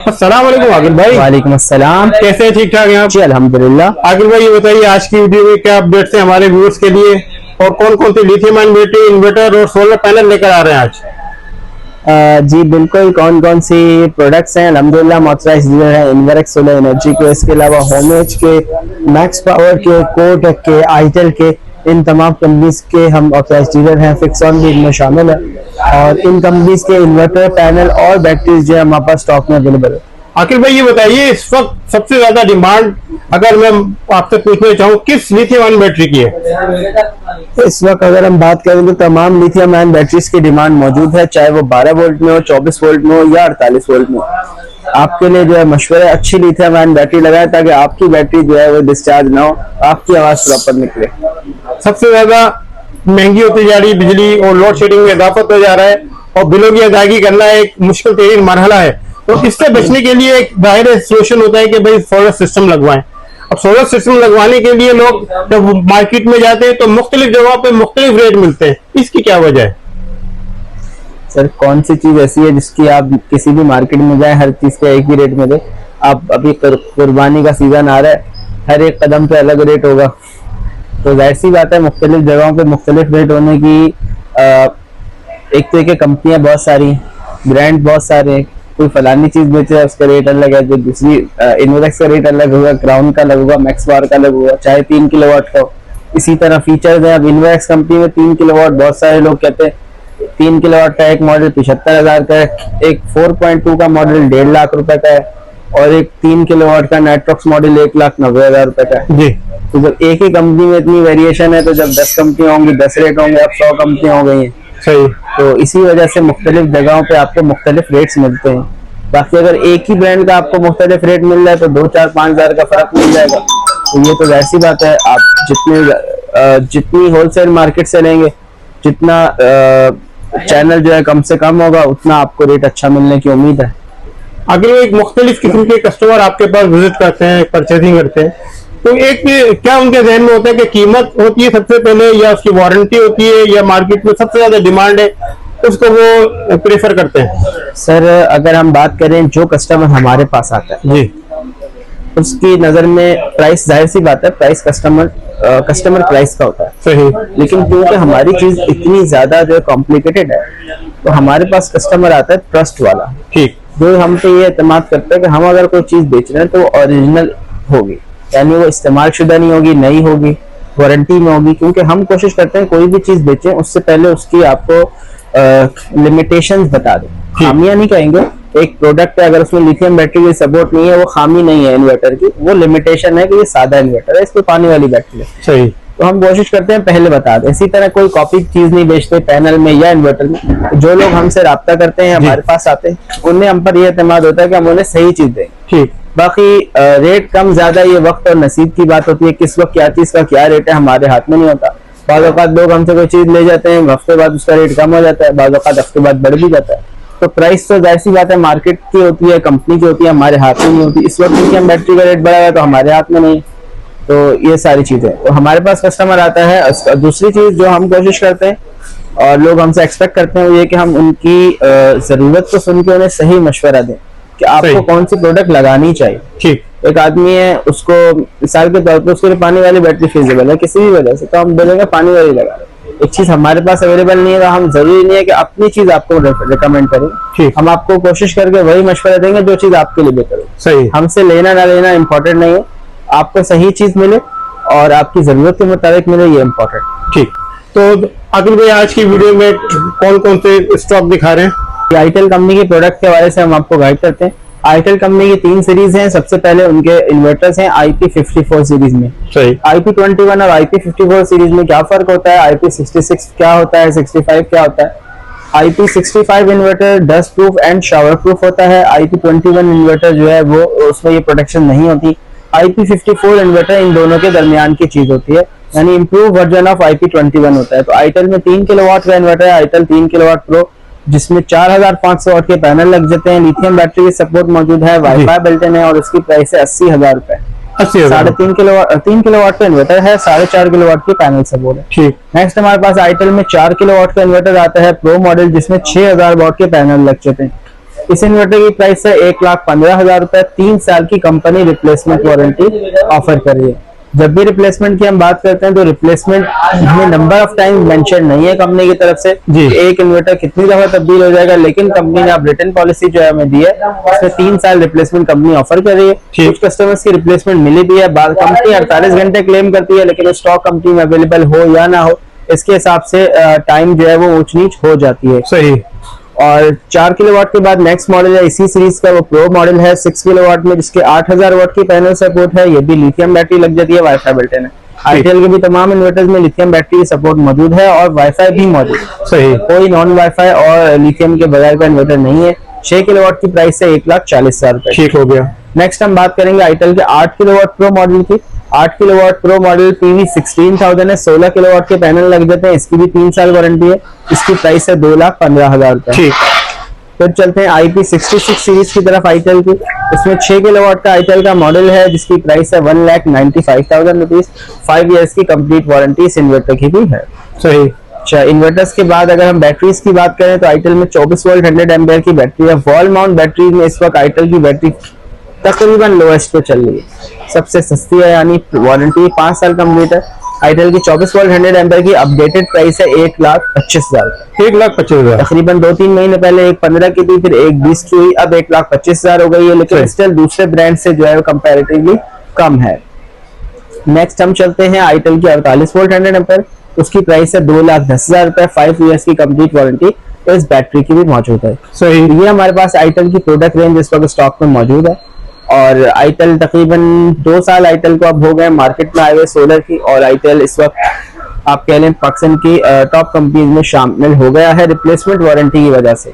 अस्सलाम वालेकुम आकिल भाई। वालेकुम अस्सलाम। कैसे हैं? ठीक ठाक हैं आप? जी अल्हम्दुलिल्लाह। आकिल भाई, ये बताइए आज की वीडियो में क्या अपडेट्स हैं हमारे व्यूअर्स के लिए, और कौन कौन सी लिथियम आयन बैटरी, इन्वर्टर और सोलर पैनल लेकर आ रहे हैं आज? जी बिल्कुल, कौन कौन सी प्रोडक्ट्स हैं? अल्हम्दुलिल्लाह मोटराइज डीलर है इन्वर्क्स सोलर एनर्जी के, इसके अलावा होमएज के, मैक्स पावर के, कोटेक के, आईटेल के, इन तमाम कंपनीज के हम ऑथराइज डीलर हैं। फिक्सॉन भी इनमें शामिल है और इन कंपनीज के इन्वर्टर पैनल और बैटरीज जो है हमारे पास स्टॉक में अवेलेबल है। आकिल भाई, ये बताइए इस वक्त सबसे ज्यादा डिमांड अगर मैं आपसे पूछना चाहूँ किस लिथियम आयन बैटरी की है? इस वक्त अगर हम बात करें तो तमाम लिथियम आयन बैटरीज की डिमांड मौजूद है, चाहे वो 12 वोल्ट में हो, 24 वोल्ट में हो या 48 वोल्ट में हो। आपके लिए जो है मशवरा है, अच्छी लिथियम आयन बैटरी लगाए ताकि आपकी बैटरी जो है वो डिस्चार्ज ना हो, आपकी आवाज प्रॉपर निकले। सबसे ज्यादा महंगी होती जा रही बिजली और लोड शेडिंग में इजाफा हो जा रहा है और बिलों की अदायगी करना एक मुश्किल तरीन मरहला है, तो इससे बचने के लिए एक जाहिर सोल्यूशन होता है कि भाई सोलर सिस्टम लगवाएं। अब सोलर सिस्टम लगवाने के लिए लोग जब मार्केट में जाते हैं तो मुख्तलिफ जगहों पे मुख्तलिफ रेट मिलते हैं, इसकी क्या वजह है? सर, कौन सी चीज ऐसी है जिसकी आप किसी भी मार्केट में जाए हर चीज का एक ही रेट मिले? आप अभी कुर्बानी का सीजन आ रहा है, हर एक कदम पे अलग रेट होगा, तो जाहिर सी बात है मुख्तलिफ जगहों पे मुख्तलिफ रेट होने की एक तो एक कंपनियां बहुत सारी, ब्रांड बहुत सारे हैं। कोई फलानी चीज बेचे है उसका रेट अलग है, जो दूसरी इन्वर्क्स का रेट अलग होगा, क्राउन का अलग होगा, मैक्स पावर का अलग होगा, चाहे 3 किलोवाट का हो। इसी तरह फीचर्स है। अब इन्वर्क्स कंपनी में 3 किलोवाट, बहुत सारे लोग कहते हैं 3 किलोवाट का एक मॉडल 75,000 का है, एक 4.2 का मॉडल 1.5 लाख रुपए का है और एक 3 किलोवाट का नेटवर्क्स मॉडल 1,90,000 रुपए का है। जी, तो जब एक ही कंपनी में इतनी वेरिएशन है तो जब 10 कंपनियां होंगी 10 रेट होंगे, अब 100 कंपनियां हो गई हैं। सही। तो इसी वजह से मुख्तलिफ जगहों पे आपको मुख्तलिफ रेट्स मिलते हैं। बाकी अगर एक ही ब्रांड का आपको मुख्तलिफ रेट मिल रहा है तो 2-4-5 हजार का फर्क मिल जाएगा, तो ये तो वैसी बात है। आप जितनी होलसेल मार्केट से लेंगे, जितना चैनल जो है कम से कम होगा, उतना आपको रेट अच्छा मिलने की उम्मीद है। अगर एक मुख्तलिफ किस्म के कस्टमर आपके पास विजिट करते हैं, परचेजिंग करते हैं, तो एक क्या उनके जहन में होता है कि कीमत होती है सबसे पहले या उसकी वारंटी होती है या मार्केट में सबसे ज्यादा डिमांड है उसको वो प्रेफर करते हैं? सर, अगर हम बात करें जो कस्टमर हमारे पास आता है जी, उसकी नजर में प्राइस, जाहिर सी बात है प्राइस कस्टमर प्राइस का होता है। सही। लेकिन क्योंकि हमारी चीज इतनी ज्यादा जो है कॉम्प्लिकेटेड है, तो हमारे पास कस्टमर आता है ट्रस्ट वाला, ठीक, जो हम पे ये एतमाद करते हैं कि हम अगर कोई चीज बेच रहे हैं तो वो ओरिजिनल होगी, यानी वो इस्तेमाल शुदा नहीं होगी, नई होगी, वारंटी में होगी। क्योंकि हम कोशिश करते हैं कोई भी चीज बेचें उससे पहले उसकी आपको लिमिटेशंस बता दें। खामियां नहीं कहेंगे, एक प्रोडक्ट है अगर उसमें लिथियम बैटरी की सपोर्ट नहीं है, वो खामी नहीं है इन्वर्टर की, वो लिमिटेशन है कि ये सादा इन्वर्टर है, इसमें पानी वाली बैटरी है। सही। तो हम कोशिश करते हैं पहले बता दें। इसी तरह कोई कॉपी चीज नहीं बेचते पैनल में या इन्वर्टर में। जो लोग हमसे राब्ता करते हैं, हमारे पास आते हैं, उन्हें हम पर यह एतमाद होता है कि हम उन्हें सही चीज दें। ठीक। बाकी रेट कम ज्यादा ये वक्त और नसीब की बात होती है, किस वक्त क्या चीज का क्या रेट है हमारे हाथ में नहीं होता। बाद औक़ात लोग हमसे कोई चीज ले जाते हैं, हफ्ते बाद उसका रेट कम हो जाता है, बाद औक़ात हफ्ते बाद बढ़ भी जाता है। तो प्राइस तो जाहिर सी बात है मार्केट की होती है, कंपनी की होती है, हमारे हाथ में नहीं होती। इस वक्त क्योंकि हम बैटरी का रेट बढ़ा है तो हमारे हाथ में नहीं। तो ये सारी चीजें, तो हमारे पास कस्टमर आता है। दूसरी चीज जो हम कोशिश करते हैं और लोग हमसे एक्सपेक्ट करते हैं वो ये कि हम उनकी जरूरत को सुन के उन्हें सही मशवरा दें कि आपको कौन सी प्रोडक्ट लगानी चाहिए। ठीक। एक आदमी है, उसको मिसाल के तौर पर उसके लिए पानी वाली बैटरी फिजिबल है किसी भी वजह से, तो हम बोलेंगे पानी वाली लगा। एक चीज हमारे पास अवेलेबल नहीं है तो हम जरूरी नहीं है कि अपनी चीज आपको रिकमेंड करें। हम आपको कोशिश करके वही मशवरा देंगे जो चीज आपके लिए बेहतर हो। सही। हमसे लेना ना लेना इम्पोर्टेंट नहीं है, आपको सही चीज मिले और आपकी जरूरत के मुताबिक मिले, ये इम्पोर्टेंट। ठीक। तो आकिल भाई, आज की वीडियो में कौन कौन से स्टॉक दिखा रहे हैं? आईटेल कंपनी के प्रोडक्ट के हवाले से हम आपको गाइड करते हैं। आईटेल कंपनी की 3 सीरीज हैं। सबसे पहले उनके इन्वर्टर्स हैं IP54 सीरीज में। सही। IP21 और IP54 सीरीज में क्या फर्क होता है? IP66 क्या होता है, 65 क्या होता है? IP65 inverter dust proof and shower proof होता है। IP21 इन्वर्टर जो है वो उसमें ये प्रोटेक्शन नहीं होती। IP54 इन्वर्टर इन दोनों के दरमियान की चीज होती है, यानी इम्प्रूव वर्जन ऑफ IP21 होता है। तो आईटेल में 3 किलोवाट का इन्वर्टर है, आईटेल 3 किलोवाट प्रो, जिसमें 4500 वाट के पैनल लग जाते हैं, लिथियम बैटरी की सपोर्ट मौजूद है, वाईफाई बिल्ट इन है और इसकी प्राइस है 80,000 रुपए। 3.5 किलोवाट 3 किलोवाट का इन्वर्टर है, 4.5 किलोवाट की पैनल सपोर्ट है। ठीक। नेक्स्ट हमारे पास आईटेल में 4 किलोवाट का इन्वर्टर आता है प्रो मॉडल, जिसमें 6000 वाट के पैनल लग जाते हैं। इस इन्वर्टर की प्राइस है 1,15,000 रुपए। 3 साल की कंपनी रिप्लेसमेंट वारंटी ऑफर कर रही है। जब भी रिप्लेसमेंट की हम बात करते हैं तो रिप्लेसमेंट में नंबर ऑफ टाइम मेंशन नहीं है कंपनी की तरफ से जी। एक इन्वर्टर कितनी दफा तब्दील हो जाएगा, लेकिन कंपनी ने अब रिटर्न पॉलिसी जो है हमें दी है, उसमें 3 साल रिप्लेसमेंट कंपनी ऑफर कर रही है। कुछ कस्टमर्स की रिप्लेसमेंट मिली भी है, बाद कंपनी 48 घंटे क्लेम करती है, लेकिन स्टॉक कंपनी में अवेलेबल हो या ना हो इसके हिसाब से टाइम जो है वो ऊंच नीच हो जाती है। सही। और 4 किलोवाट के बाद नेक्स्ट मॉडल है इसी सीरीज का, वो प्रो मॉडल है 6 किलोवाट में, जिसके 8000 वाट की पैनल सपोर्ट है। ये भी लिथियम बैटरी लग जाती है, वाईफाई बिल्ट इन है। आईटीएल के भी तमाम इन्वर्टर्स में लिथियम बैटरी सपोर्ट मौजूद है और वाईफाई भी मौजूद है। सही। कोई नॉन वाईफाई और लिथियम के बगैर का इन्वर्टर नहीं है। 6 किलोवाट की प्राइस है 1,40,000 रुपए। ठीक हो गया। नेक्स्ट हम बात करेंगे आईटेल के 8 किलोवाट प्रो मॉडल की। 8 किलोवाट प्रो मॉडल पीवी 16,000 है, 16 किलोवाट के पैनल लग जाते हैं, इसकी भी 3 साल वारंटी है। इसकी प्राइस है 2,15,000 रुपए। ठीक। फिर चलते हैं IP66 सीरीज की तरफ आईटेल की। इसमें 6 किलोवाट का आईटेल का मॉडल है, जिसकी प्राइस है 1,95,000 रुपीज। 5 इयर्स की कंप्लीट वारंटी इस इन्वर्टर की भी है। सही। अच्छा, इन्वर्टर्स के बाद अगर हम बैटरीज की बात करें तो आईटेल में 24 वोल्ट 100 एम्पियर की बैटरी है। वॉल माउंट बैटरी में इस वक्त आईटेल की बैटरी तकरीबन लोएस्ट पे चल रही है, सबसे सस्ती है, यानी वारंटी 5 साल कंप्लीट है। आईटेल की 24 वोल्ट 100 एम्पियर की अपडेटेड प्राइस है 1,25,000। 1,25,000। तकरीबन 2-3 महीने पहले 1,15 की थी, फिर 1,20 की हुई, अब 1,25,000 हो गई है, लेकिन स्टिल दूसरे ब्रांड से जो है वो कंपैरेटिवली कम है। नेक्स्ट हम चलते हैं आईटेल की 48 वोल्ट 100 एम्पियर, उसकी प्राइस है 2,10,000 रुपए। 5 इयर्स की कंप्लीट वारंटी इस बैटरी की भी मौजूद है। सही। ये हमारे पास आईटेल की प्रोडक्ट रेंज इस वक्त स्टॉक में मौजूद है और आईटेल तकरीबन 2 साल आईटेल को अब हो गए मार्केट में आए हुए सोलर की, और आईटेल इस वक्त आप कह लें पाकिस्तान की टॉप कंपनीज में शामिल हो गया है रिप्लेसमेंट वारंटी की वजह से।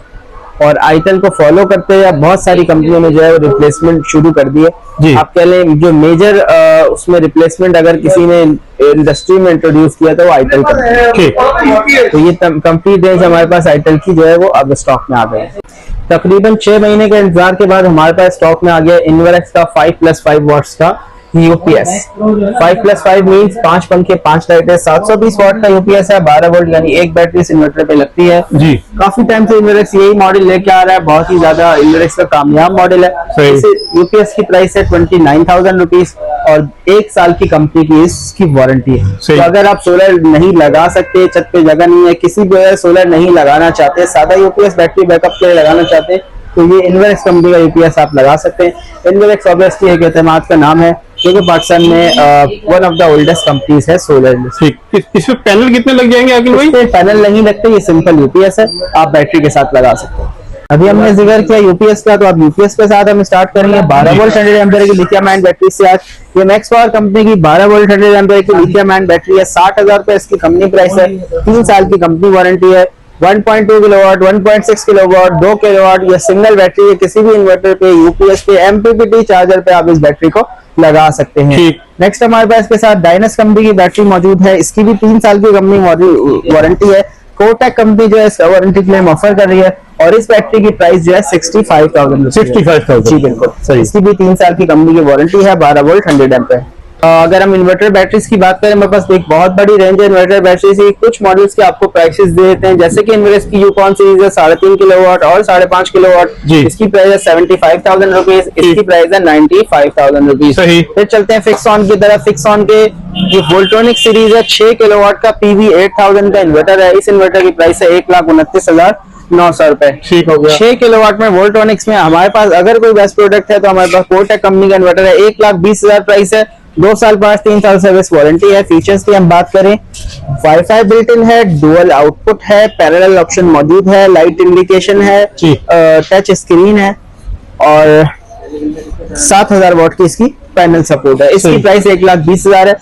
और आईटेल को फॉलो करते हुए बहुत सारी कंपनियों ने जो है रिप्लेसमेंट शुरू कर दी है। आप कह लें जो मेजर उसमें रिप्लेसमेंट अगर किसी ने इंडस्ट्री में इंट्रोड्यूस किया तो वो आईटेल का है। तो ये कंप्लीट रेंज हमारे पास आईटेल की जो है वो अब स्टॉक में आ गए हैं। तकरीबन 6 महीने के इंतजार के बाद हमारे पास स्टॉक में आ गया इन्वर्क्स का 5+5 वाट्स का यूपीएस। 5+5 मींस 5 पंखे 5 लाइटें, 720 वाट का यूपीएस है, 12 वोल्ट यानी एक बैटरी इस इन्वर्टर पे लगती है जी। काफी टाइम से इन्वर्क्स यही मॉडल लेके आ रहा है, बहुत ही ज्यादा इन्वर्क्स का कामयाब मॉडल है। इस यूपीएस की प्राइस है 29,000 रुपीज और 1 साल की कंपनी की इसकी वारंटी है। तो अगर आप सोलर नहीं लगा सकते, छत पे जगह नहीं है, किसी भी वजह सोलर नहीं लगाना चाहते, सादा यूपीएस बैटरी बैकअप के लिए लगाना चाहते हैं, तो ये इन्वर्क्स कंपनी का यूपीएस आप लगा सकते हैं। इन्वर्क्स ऑब्वियसली एक एतमाद का नाम है क्योंकि पाकिस्तान में one of the oldest companies है सोलर इंडस्ट्री। इसमें पैनल कितने लग जाएंगे आखिर भाई? पैनल नहीं लगते, ये सिंपल यूपीएस है, आप बैटरी के साथ लगा सकते हैं। अभी हमने जिक्र किया यूपीएस का, तो अब यूपीएस के साथ हम स्टार्ट करेंगे 12 वोल्ट 100 एम्पियर की लिथियम आयन बैटरी से। आज ये मैक्स पावर कंपनी की 12 वोल्ट 100 एम्पियर की लिथियम आयन बैटरी है। 60,000 रुपए इसकी कंपनी प्राइस है, 3 साल की कंपनी वारंटी है। 1.2 किलोवाट, 1.6 किलोवाट, 2 किलोवाट या सिंगल बैटरी किसी भी इन्वर्टर पे, यूपीएस पे, एमपीपीटी चार्जर पे आप इस बैटरी को लगा सकते हैं। नेक्स्ट हमारे पास इसके साथ डायनस कंपनी की बैटरी मौजूद है, इसकी भी 3 साल की कंपनी वारंटी है। कोटक कंपनी जो है इसका वारंटी क्लेम ऑफर कर रही है और इस बैटरी की प्राइस जो है 65,000। 65,000 जी बिल्कुल सही। इसकी भी 3 साल की कंपनी की वारंटी है, 12 वोल्ट 100 एम्पियर। अगर हम इन्वर्टर बैटरीज की बात करें, मेरे पास एक बहुत बड़ी रेंज है इन्वर्टर बैटरीज की। कुछ मॉडल्स के आपको प्राइसेस दे देते हैं, जैसे कि इन्वर्टर की यूकॉन सीरीज है 3.5 किलोवाट और 5.5 किलोवाट, इसकी प्राइस है 75,000 रुपीज, इसकी प्राइस है 95,000 रुपीज। फिर चलते हैं फिक्स ऑन की तरफ। फिक्स ऑन के ये वोल्ट्रॉनिक सीरीज है 6 किलोवाट का पीवी 8000 का इन्वर्टर है। इस इन्वर्टर की प्राइस है 1,29,900 रुपए। ठीक हो गया। 6 किलोवाट में वोल्ट्रॉनिक्स में हमारे पास अगर कोई बेस्ट प्रोडक्ट है तो हमारे पास कोटक कंपनी का इन्वर्टर है, 1,20,000 प्राइस है, 2 साल 3 साल सर्विस वारंटी है। फीचर्स की हम बात करें, वाईफाई बिल्ट इन है, डुअल आउटपुट है, पैरेलल ऑप्शन मौजूद है, लाइट इंडिकेशन है, टच स्क्रीन है और 7,000 वाट की इसकी पैनल सपोर्ट है। इसकी प्राइस 1,20,000 है।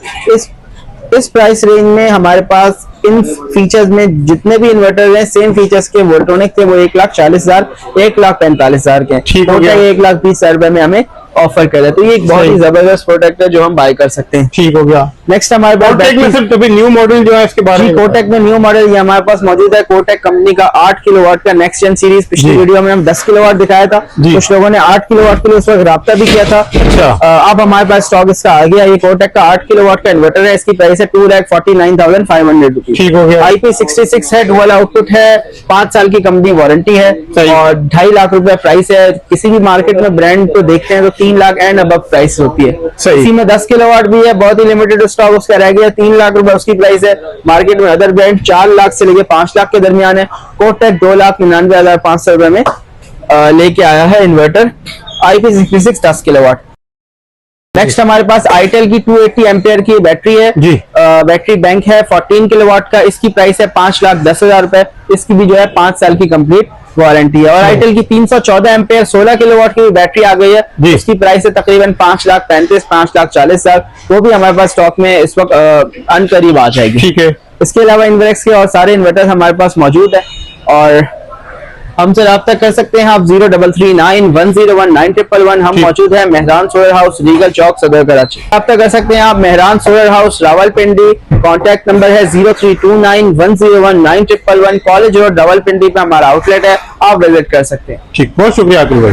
इस प्राइस रेंज में हमारे पास इन फीचर्स में जितने भी इन्वर्टर हैं सेम फीचर्स के वोल्ट्रॉनिक थे वो 1,40,000 1,45,000 के। 1,20,000 रुपए में हमें ऑफर कर रहे हैं। तो ये एक बहुत ही सही। जबरदस्त प्रोडक्ट है जो हम बाय कर सकते हैं। ठीक हो गया। नेक्स्ट हमारे पास कोटेक में सर तभी न्यू मॉडल जो है इसके बारे जी, में कोटेक में न्यू मॉडल ये हमारे पास मौजूद है। कोटेक कंपनी का 8 किलोवाट का नेक्स्ट जेन सीरीज, पिछली जी। वीडियो में हम 10 किलोवाट दिखाया था, जी। कुछ लोगों ने 8 किलोवाट के लिए उस वक्त राब्ता भी किया था। अच्छा। अब हमारे पास स्टॉक इसका आ गया। ये कोटेक का 8 किलोवाट का इन्वर्टर है, इसकी प्राइस है 2,49,500 रुपीज। ठीक हो गया। IP66 है, डुअल आउटपुट है, 5 साल की कंपनी वारंटी है सही। और 2.5 लाख रुपए प्राइस है। किसी भी मार्केट में ब्रांड को देखते हैं तो 3 लाख एंड अब प्राइस होती है। सही। इसी में 10 किलोवाट भी है, बहुत ही लिमिटेड स्टॉक उसका रह गया, 3 लाख रुपए उसकी प्राइस है। मार्केट में अदर ब्रांड 4 लाख से लेके 5 लाख के दरमियान है। कोटेक 2,99,500 रुपए में लेके आया है इन्वर्टर IP66 10 किलोवाट। नेक्स्ट हमारे पास आईटेल की 280 एम्पियर की बैटरी है जी। बैटरी बैंक है 14 किलोवाट का, इसकी प्राइस है 5,10,000 रुपए। इसकी भी जो है 5 साल की कंप्लीट वारंटी है। और आईटेल की 314 एम्पियर 16 किलोवाट की बैटरी आ गई है, जी। इसकी प्राइस है तकरीबन 5,35,000 5,40,000। वो भी हमारे पास स्टॉक में इस वक्त अन करीब आ जाएगी। ठीक है। इसके अलावा इन्वर्क्स के और सारे इन्वर्टर हमारे पास मौजूद है और हमसे रब्ता कर सकते हैं आप 0339101911। हम ठीक। मौजूद है मेहरान सोलर हाउस, रीगल चौक, सदर कराची। रब्ता कर सकते हैं आप Mehran solar house, Rawalpindi. Contact number है 0329101911। कॉलेज रोड रावलपिंडी पे हमारा आउटलेट है, आप विजिट कर सकते हैं। ठीक, बहुत शुक्रिया अतुल भाई।